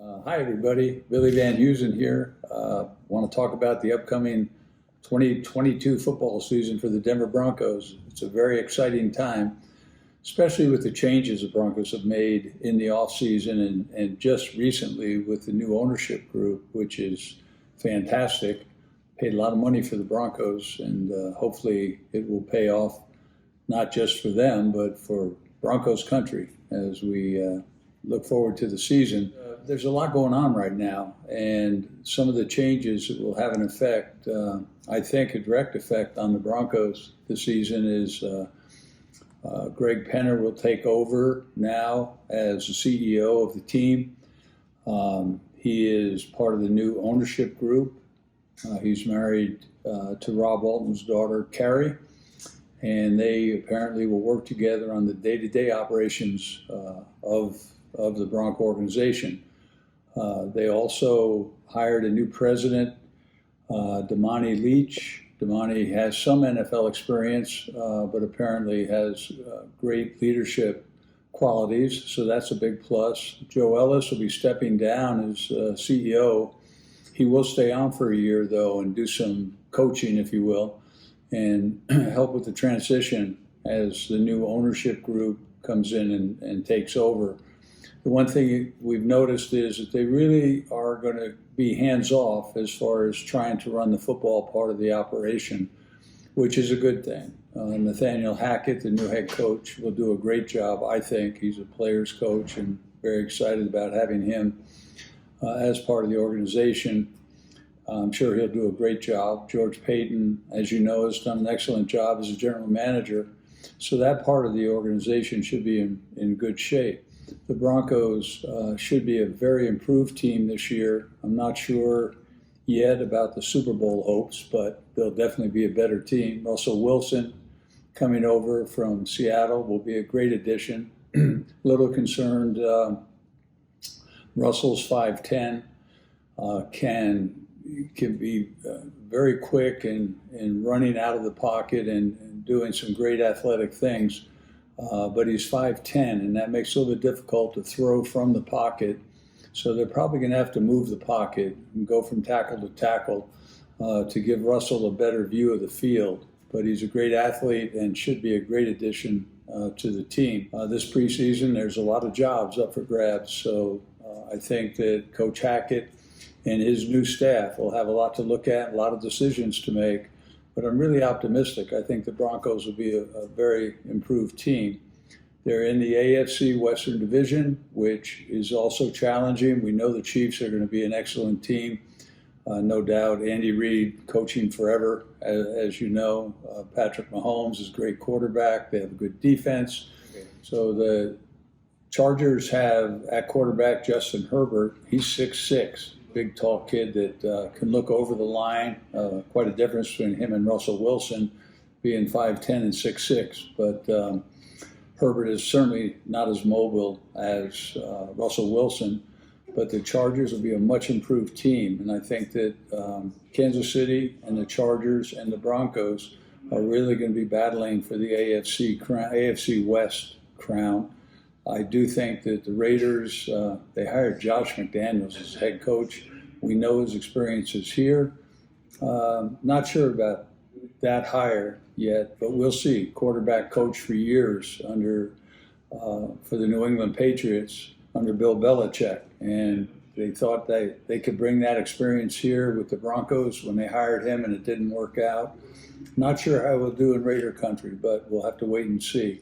Hi, everybody. Billy Van Heusen here. Want to talk about the upcoming 2022 football season for the Denver Broncos. It's a very exciting time, especially with the changes the Broncos have made in the offseason and just recently with the new ownership group, which is fantastic. Paid a lot of money for the Broncos, and hopefully it will pay off not just for them, but for Broncos country as we look forward to the season. There's a lot going on right now, and some of the changes that will have an effect, I think a direct effect on the Broncos this season is Greg Penner will take over now as the CEO of the team. He is part of the new ownership group. He's married to Rob Walton's daughter, Carrie, and they apparently will work together on the day-to-day operations of the Bronco organization. They also hired a new president, Damani Leach. Damani has some NFL experience, but apparently has great leadership qualities, so that's a big plus. Joe Ellis will be stepping down as CEO. He will stay on for a year, though, and do some coaching, if you will, and help with the transition as the new ownership group comes in and takes over. The one thing we've noticed is that they really are going to be hands-off as far as trying to run the football part of the operation, which is a good thing. Nathaniel Hackett, the new head coach, will do a great job, I think. He's a player's coach, and very excited about having him as part of the organization. I'm sure he'll do a great job. George Payton, as you know, has done an excellent job as a general manager. So that part of the organization should be in good shape. The Broncos should be a very improved team this year. I'm not sure yet about the Super Bowl hopes, but they'll definitely be a better team. Russell Wilson coming over from Seattle will be a great addition. Little concerned, Russell's 5'10", can be very quick and running out of the pocket and doing some great athletic things. But he's 5'10", and that makes it a little bit difficult to throw from the pocket. So they're probably going to have to move the pocket and go from tackle to tackle to give Russell a better view of the field. But he's a great athlete and should be a great addition to the team. This preseason, there's a lot of jobs up for grabs. So I think that Coach Hackett and his new staff will have a lot to look at, a lot of decisions to make. But I'm really optimistic. I think the Broncos will be a very improved team. They're in the AFC Western Division, which is also challenging. We know the Chiefs are going to be an excellent team. No doubt, Andy Reid coaching forever, as you know. Patrick Mahomes is a great quarterback. They have a good defense. So the Chargers have at quarterback Justin Herbert. He's 6'6". Big, tall kid that can look over the line. Quite a difference between him and Russell Wilson being 5'10" and 6'6". But Herbert is certainly not as mobile as Russell Wilson. But the Chargers will be a much improved team. And I think that Kansas City and the Chargers and the Broncos are really going to be battling for the AFC West crown. I do think that the Raiders, they hired Josh McDaniels as head coach. We know his experiences here. Not sure about that hire yet, but we'll see. Quarterback coach for years for the New England Patriots under Bill Belichick. And they thought they could bring that experience here with the Broncos when they hired him, and it didn't work out. Not sure how we'll do in Raider country, but we'll have to wait and see.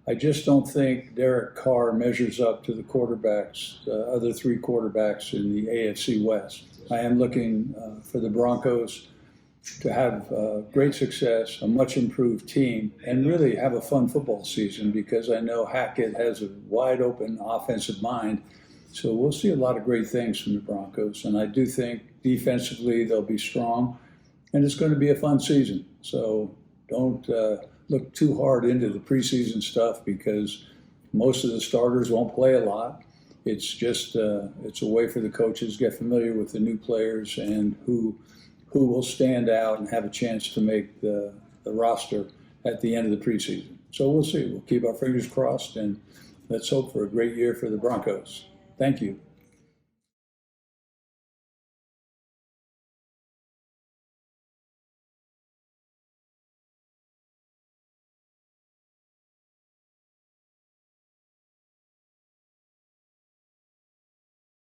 I just don't think Derek Carr measures up to the quarterbacks, the other three quarterbacks in the AFC West. I am looking for the Broncos to have great success, a much improved team, and really have a fun football season because I know Hackett has a wide open offensive mind. So we'll see a lot of great things from the Broncos. And I do think defensively they'll be strong, and it's going to be a fun season. So don't look too hard into the preseason stuff because most of the starters won't play a lot. It's just it's a way for the coaches to get familiar with the new players and who will stand out and have a chance to make the roster at the end of the preseason. So we'll see. We'll keep our fingers crossed, and let's hope for a great year for the Broncos. Thank you.